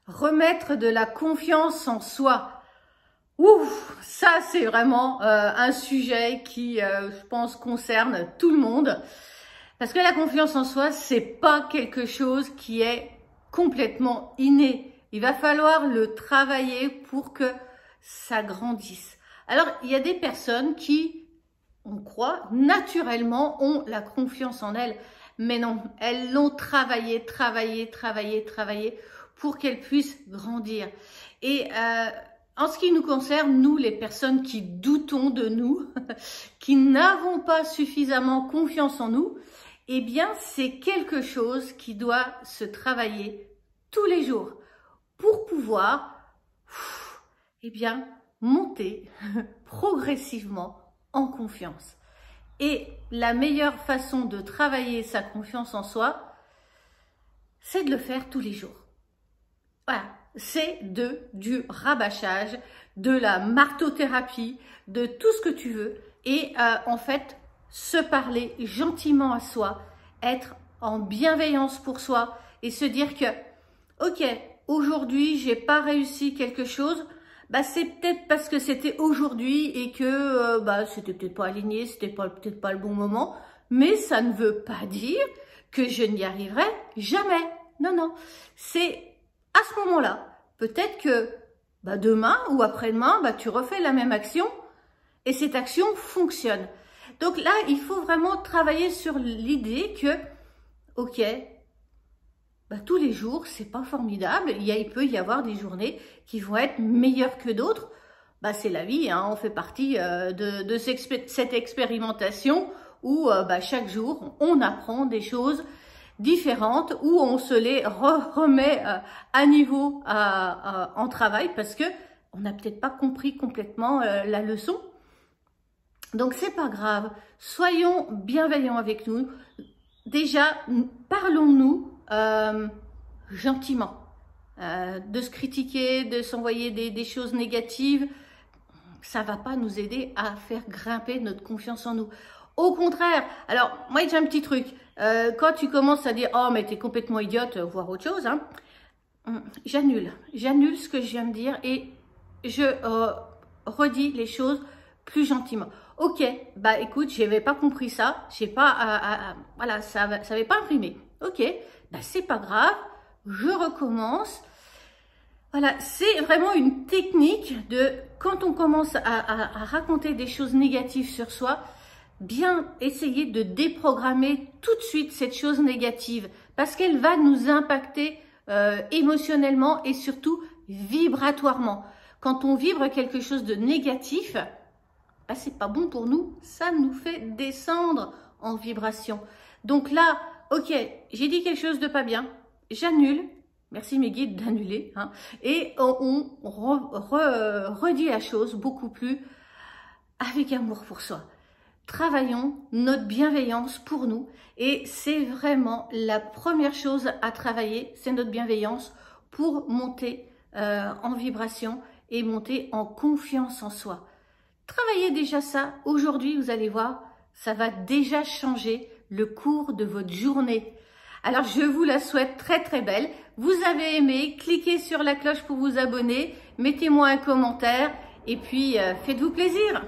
remettre de la confiance en soi. Ouf, ça c'est vraiment un sujet qui, je pense, concerne tout le monde. Parce que la confiance en soi, c'est pas quelque chose qui est complètement inné. Il va falloir le travailler pour que ça grandisse. Alors, il y a des personnes qui, on croit, naturellement ont la confiance en elles. Mais non, elles l'ont travaillé pour qu'elles puissent grandir. Et en ce qui nous concerne, nous, les personnes qui doutons de nous, qui n'avons pas suffisamment confiance en nous, eh bien, c'est quelque chose qui doit se travailler tous les jours pour pouvoir, eh bien, monter progressivement en confiance. Et la meilleure façon de travailler sa confiance en soi, c'est de le faire tous les jours. Voilà, c'est du rabâchage, de la martothérapie, de tout ce que tu veux. Et en fait, se parler gentiment à soi, être en bienveillance pour soi et se dire que, ok, aujourd'hui, j'ai pas réussi quelque chose, bah c'est peut-être parce que c'était aujourd'hui et que c'était peut-être pas aligné, c'était peut-être pas le bon moment, mais ça ne veut pas dire que je n'y arriverai jamais. Non, non, c'est à ce moment-là, peut-être que demain ou après-demain, tu refais la même action et cette action fonctionne. Donc là, il faut vraiment travailler sur l'idée que, ok, tous les jours, c'est pas formidable. Il peut y avoir des journées qui vont être meilleures que d'autres. C'est la vie, hein, on fait partie de cette expérimentation où chaque jour, on apprend des choses différentes, où on se les remet à niveau en travail parce que on n'a peut-être pas compris complètement la leçon. Donc c'est pas grave, soyons bienveillants avec nous. Déjà, parlons-nous gentiment. De se critiquer, de s'envoyer des choses négatives, ça va pas nous aider à faire grimper notre confiance en nous. Au contraire, alors moi j'ai un petit truc, quand tu commences à dire « Oh mais t'es complètement idiote », voire autre chose, hein, j'annule ce que je viens de dire et je redis les choses plus gentiment. Ok, écoute, j'avais pas compris ça, j'ai pas, voilà, ça avait pas imprimé. Ok, c'est pas grave, je recommence. Voilà, c'est vraiment une technique de quand on commence à raconter des choses négatives sur soi, bien essayer de déprogrammer tout de suite cette chose négative parce qu'elle va nous impacter émotionnellement et surtout vibratoirement. Quand on vibre quelque chose de négatif, c'est pas bon pour nous, ça nous fait descendre en vibration. Donc là, ok, j'ai dit quelque chose de pas bien, j'annule, merci mes guides d'annuler, hein, et on redit la chose beaucoup plus avec amour pour soi. Travaillons notre bienveillance pour nous et c'est vraiment la première chose à travailler, c'est notre bienveillance pour monter en vibration et monter en confiance en soi. Travaillez déjà ça. Aujourd'hui, vous allez voir, ça va déjà changer le cours de votre journée. Alors, je vous la souhaite très très belle. Vous avez aimé, cliquez sur la cloche pour vous abonner, mettez-moi un commentaire et puis faites-vous plaisir.